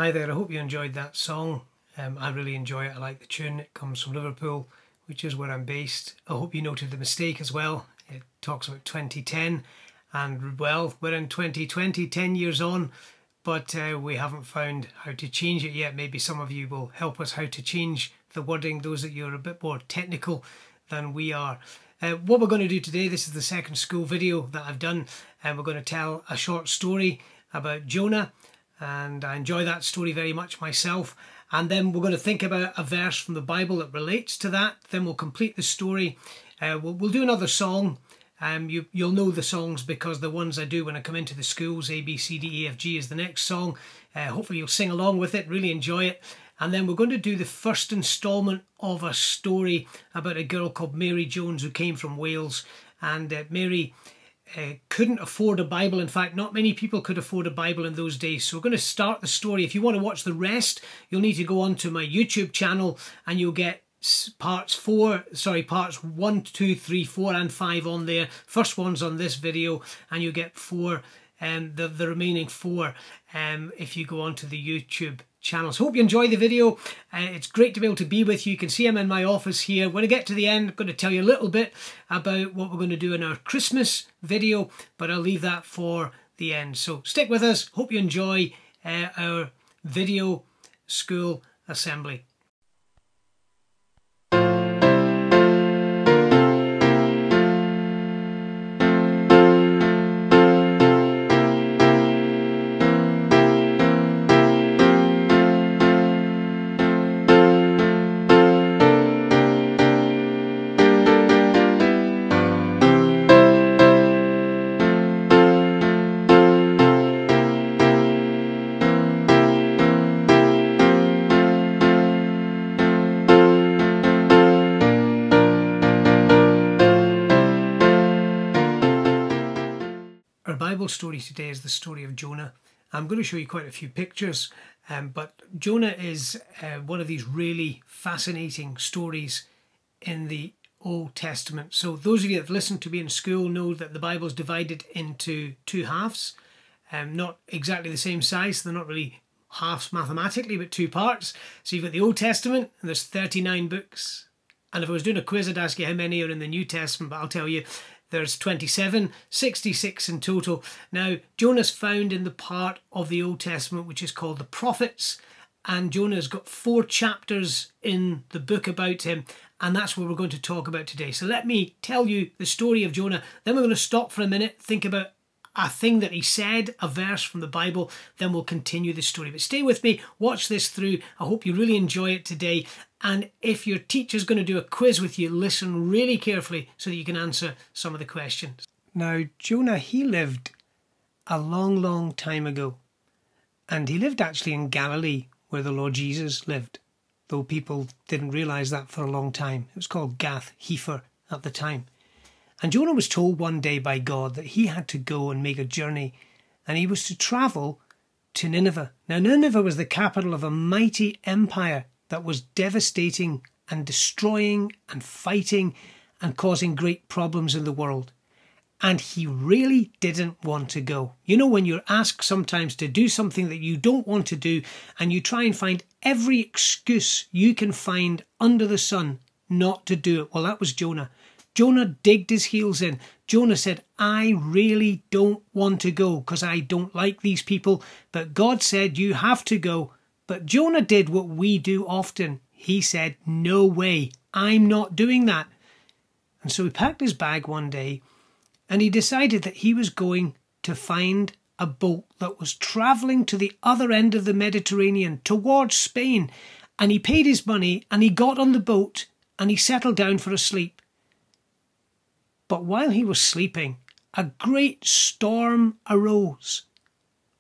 Hi there, I hope you enjoyed that song. I really enjoy it. I like the tune. It comes from Liverpool, which is where I'm based. I hope you noted the mistake as well. It talks about 2010 and, well, we're in 2020, 10 years on, but we haven't found how to change it yet. Maybe some of you will help us how to change the wording, those that you're a bit more technical than we are. What we're going to do today, this is the second school video that I've done, and we're going to tell a short story about Jonah, and I enjoy that story very much myself. And then we're going to think about a verse from the Bible that relates to that. Then we'll complete the story. We'll do another song. You'll know the songs because the ones I do when I come into the schools, ABCDEFG is the next song. Hopefully you'll sing along with it, really enjoy it. And then we're going to do the first instalment of a story about a girl called Mary Jones who came from Wales. And Mary couldn't afford a Bible. In fact, not many people could afford a Bible in those days. So we're going to start the story. If you want to watch the rest, you'll need to go onto my YouTube channel and you'll get parts 1, 2, 3, 4 and 5 on there. First one's on this video, and you'll get 4, the remaining 4 if you go onto the YouTube channel. So hope you enjoy the video. It's great to be able to be with you. You can see I'm in my office here. When I get to the end, I'm going to tell you a little bit about what we're going to do in our Christmas video, but I'll leave that for the end. So stick with us. Hope you enjoy our video school assembly. Our Bible story today is the story of Jonah. I'm going to show you quite a few pictures, but Jonah is one of these really fascinating stories in the Old Testament. So those of you that have listened to me in school know that the Bible is divided into 2 halves, not exactly the same size, so they're not really halves mathematically, but 2 parts. So you've got the Old Testament, and there's 39 books. And if I was doing a quiz, I'd ask you how many are in the New Testament, but I'll tell you, there's 27, 66 in total. Now, Jonah's found in the part of the Old Testament which is called the prophets, and Jonah's got 4 chapters in the book about him, and that's what we're going to talk about today. So let me tell you the story of Jonah, then we're going to stop for a minute, think about a thing that he said, a verse from the Bible, then we'll continue the story. But stay with me, watch this through. I hope you really enjoy it today. And if your teacher's going to do a quiz with you, listen really carefully so that you can answer some of the questions. Now, Jonah, he lived a long, long time ago. And he lived actually in Galilee, where the Lord Jesus lived, though people didn't realise that for a long time. It was called Gath Hefer at the time. And Jonah was told one day by God that he had to go and make a journey, and he was to travel to Nineveh. Now, Nineveh was the capital of a mighty empire that was devastating and destroying and fighting and causing great problems in the world. And he really didn't want to go. You know, when you're asked sometimes to do something that you don't want to do, and you try and find every excuse you can find under the sun not to do it. Well, that was Jonah. Jonah digged his heels in. Jonah said, I really don't want to go because I don't like these people. But God said, you have to go. But Jonah did what we do often. He said, no way, I'm not doing that. And so he packed his bag one day and he decided that he was going to find a boat that was travelling to the other end of the Mediterranean towards Spain. And he paid his money and he got on the boat and he settled down for a sleep. But while he was sleeping, a great storm arose.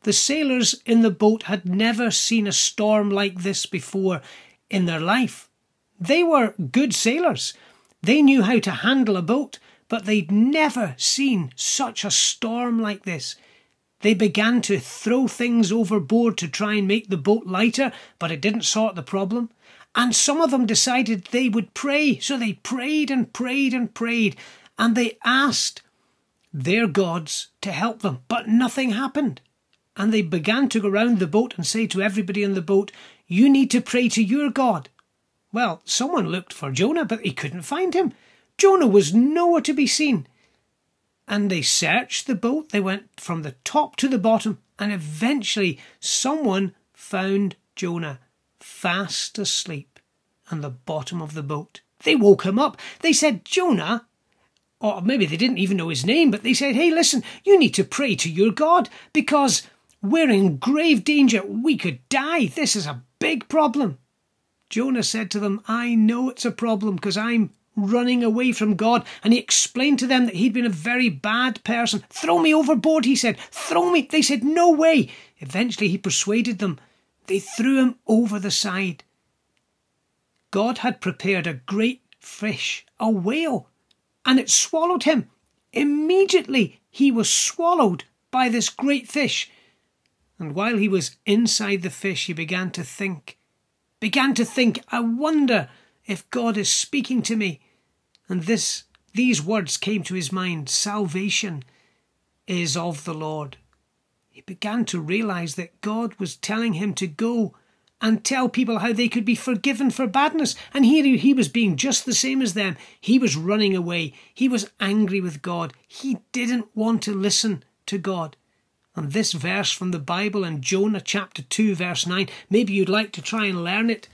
The sailors in the boat had never seen a storm like this before in their life. They were good sailors. They knew how to handle a boat, but they'd never seen such a storm like this. They began to throw things overboard to try and make the boat lighter, but it didn't sort the problem. And some of them decided they would pray. So they prayed and prayed and prayed. And they asked their gods to help them, but nothing happened. and they began to go round the boat and say to everybody in the boat, "You need to pray to your God." Well, someone looked for Jonah, but he couldn't find him. Jonah was nowhere to be seen. And they searched the boat. They went from the top to the bottom, and eventually someone found Jonah fast asleep on the bottom of the boat. They woke him up. They said, "Jonah," or maybe they didn't even know his name, but they said, "Hey, listen, you need to pray to your God because we're in grave danger. We could die. This is a big problem." Jonah said to them, "I know it's a problem because I'm running away from God." And he explained to them that he'd been a very bad person. "Throw me overboard," he said. "Throw me." They said, "No way." Eventually he persuaded them. They threw him over the side. God had prepared a great fish, a whale, and it swallowed him. Immediately he was swallowed by this great fish. And while he was inside the fish, he began to think, "I wonder if God is speaking to me." And these words came to his mind: "Salvation is of the Lord." He began to realize that God was telling him to go and tell people how they could be forgiven for badness. And here he was being just the same as them. He was running away. He was angry with God. He didn't want to listen to God. And this verse from the Bible in Jonah chapter 2 verse 9, maybe you'd like to try and learn it.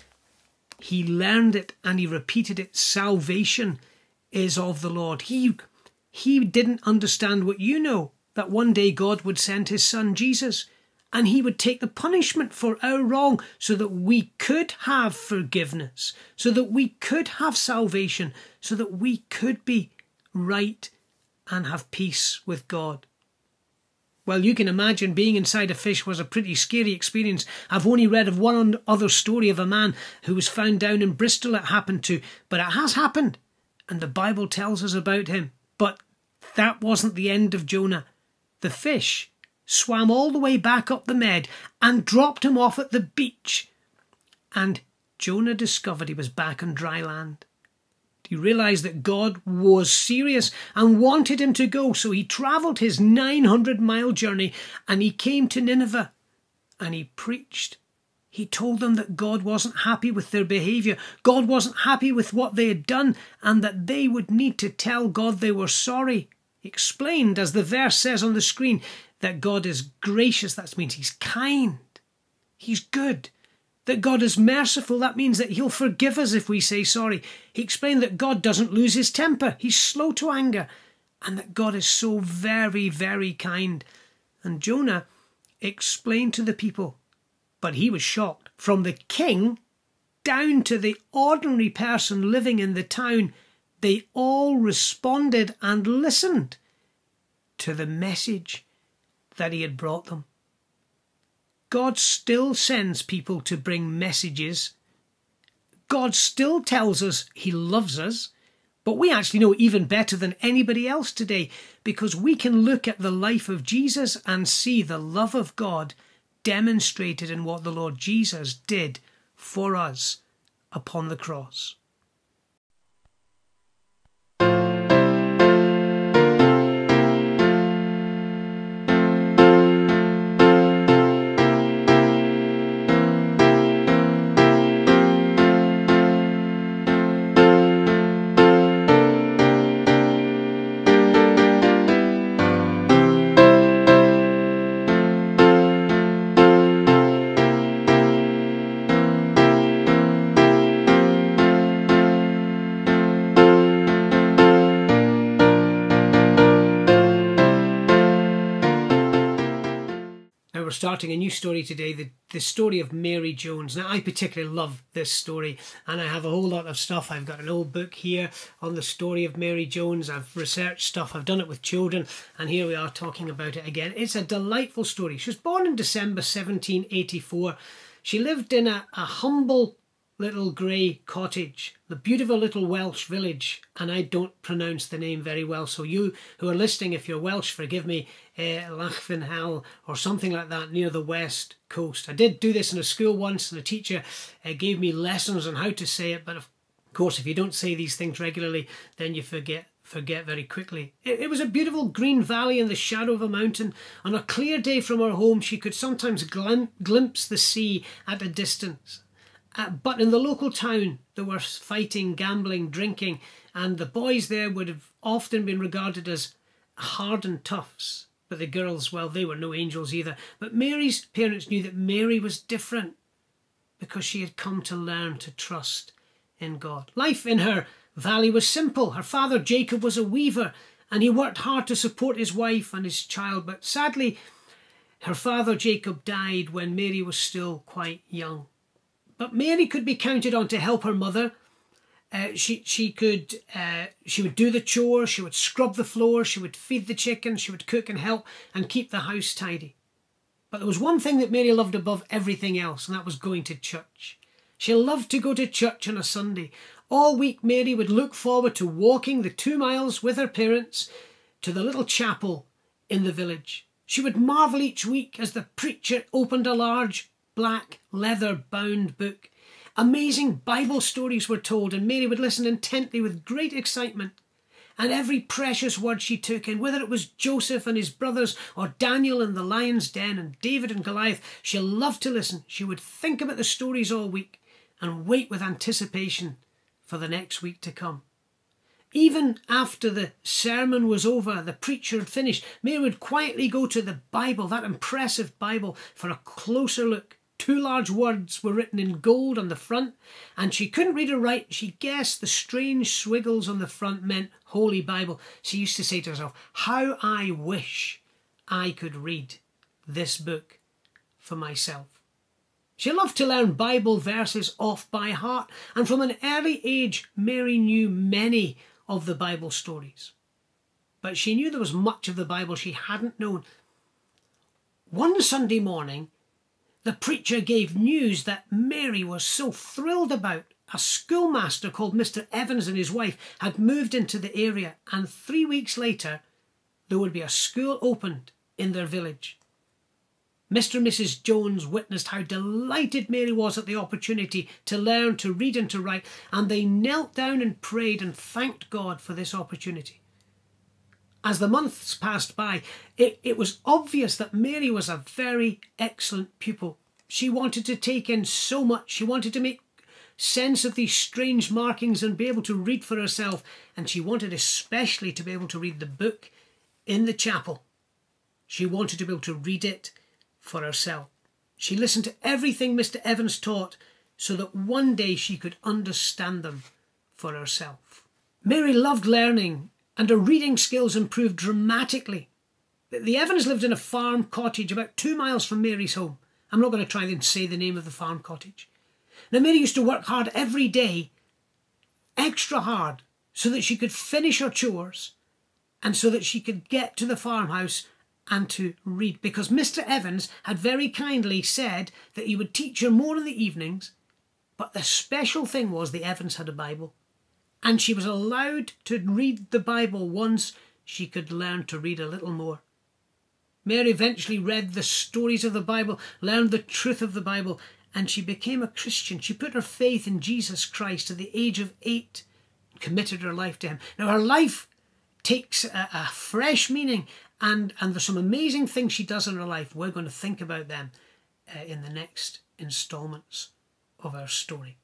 He learned it and he repeated it. Salvation is of the Lord. He didn't understand what you know, that one day God would send his son Jesus and he would take the punishment for our wrong so that we could have forgiveness, so that we could have salvation, so that we could be right and have peace with God. Well, you can imagine being inside a fish was a pretty scary experience. I've only read of one other story of a man who was found down in Bristol it happened to, but it has happened, and the Bible tells us about him. But that wasn't the end of Jonah. The fish swam all the way back up the Med and dropped him off at the beach. And Jonah discovered he was back on dry land. He realised that God was serious and wanted him to go, so he travelled his 900-mile journey and he came to Nineveh and he preached. He told them that God wasn't happy with their behaviour. God wasn't happy with what they had done and that they would need to tell God they were sorry. He explained, as the verse says on the screen, that God is gracious. That means he's kind. He's good. That God is merciful. That means that he'll forgive us if we say sorry. He explained that God doesn't lose his temper. He's slow to anger. And that God is so very, very kind. And Jonah explained to the people, but he was shocked. From the king down to the ordinary person living in the town, they all responded and listened to the message that he had brought them. God still sends people to bring messages. God still tells us he loves us, but we actually know even better than anybody else today because we can look at the life of Jesus and see the love of God demonstrated in what the Lord Jesus did for us upon the cross. We're starting a new story today, the story of Mary Jones. Now, I particularly love this story, and I have a whole lot of stuff. I've got an old book here on the story of Mary Jones. I've researched stuff. I've done it with children, and here we are talking about it again. It's a delightful story. She was born in December 1784. She lived in a humble little grey cottage, the beautiful little Welsh village, and I don't pronounce the name very well, so you who are listening, if you're Welsh, forgive me, Lachfynhal or something like that near the west coast. I did do this in a school once, and the teacher gave me lessons on how to say it, but of course if you don't say these things regularly then you forget forget very quickly. It was a beautiful green valley in the shadow of a mountain. On a clear day from her home, she could sometimes glimpse the sea at a distance. But in the local town, there were fighting, gambling, drinking, and the boys there would have often been regarded as hardened toughs. But the girls, well, they were no angels either. But Mary's parents knew that Mary was different because she had come to learn to trust in God. Life in her valley was simple. Her father Jacob was a weaver, and he worked hard to support his wife and his child. But sadly, her father Jacob died when Mary was still quite young. But Mary could be counted on to help her mother. She would do the chores, she would scrub the floor, she would feed the chickens, she would cook and help and keep the house tidy. But there was one thing that Mary loved above everything else, and that was going to church. She loved to go to church on a Sunday. All week Mary would look forward to walking the 2 miles with her parents to the little chapel in the village. She would marvel each week as the preacher opened a large black leather-bound book. Amazing Bible stories were told, and Mary would listen intently with great excitement. And every precious word she took in, whether it was Joseph and his brothers, or Daniel in the lion's den, and David and Goliath, she loved to listen. She would think about the stories all week and wait with anticipation for the next week to come. Even after the sermon was over, the preacher had finished, Mary would quietly go to the Bible, that impressive Bible, for a closer look. 2 large words were written in gold on the front, and she couldn't read or write. She guessed the strange squiggles on the front meant Holy Bible. She used to say to herself, "How I wish I could read this book for myself." She loved to learn Bible verses off by heart, and from an early age, Mary knew many of the Bible stories. But she knew there was much of the Bible she hadn't known. One Sunday morning, the preacher gave news that Mary was so thrilled about. A schoolmaster called Mr. Evans and his wife had moved into the area, and 3 weeks later there would be a school opened in their village. Mr. and Mrs. Jones witnessed how delighted Mary was at the opportunity to learn to read and to write, and they knelt down and prayed and thanked God for this opportunity. As the months passed by, it was obvious that Mary was a very excellent pupil. She wanted to take in so much. She wanted to make sense of these strange markings and be able to read for herself. And she wanted especially to be able to read the book in the chapel. She wanted to be able to read it for herself. She listened to everything Mr. Evans taught so that one day she could understand them for herself. Mary loved learning, and her reading skills improved dramatically. The Evans lived in a farm cottage about 2 miles from Mary's home. I'm not going to try and say the name of the farm cottage. Now, Mary used to work hard every day, extra hard, so that she could finish her chores and so that she could get to the farmhouse and to read, because Mr. Evans had very kindly said that he would teach her more in the evenings, but the special thing was the Evans had a Bible. And she was allowed to read the Bible once she could learn to read a little more. Mary eventually read the stories of the Bible, learned the truth of the Bible, and she became a Christian. She put her faith in Jesus Christ at the age of 8 and committed her life to him. Now her life takes a fresh meaning, and there's some amazing things she does in her life. We're going to think about them in the next instalments of our story.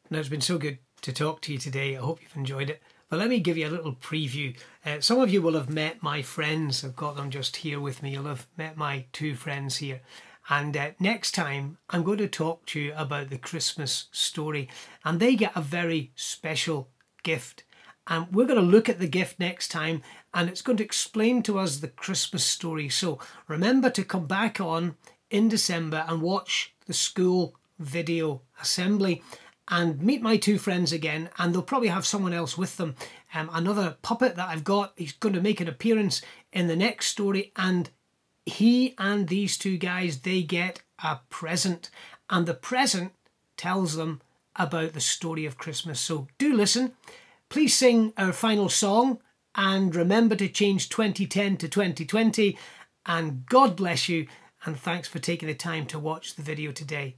Now, it's been so good to talk to you today. I hope you've enjoyed it. But let me give you a little preview. Some of you will have met my friends. I've got them just here with me. You'll have met my 2 friends here. And next time, I'm going to talk to you about the Christmas story. And they get a very special gift. And we're going to look at the gift next time, and it's going to explain to us the Christmas story. So remember to come back on in December and watch the school video assembly and meet my 2 friends again, and they'll probably have someone else with them. Another puppet that I've got, he's going to make an appearance in the next story, and he and these 2 guys, they get a present, and the present tells them about the story of Christmas. So do listen. Please sing our final song, and remember to change 2010 to 2020, and God bless you, and thanks for taking the time to watch the video today.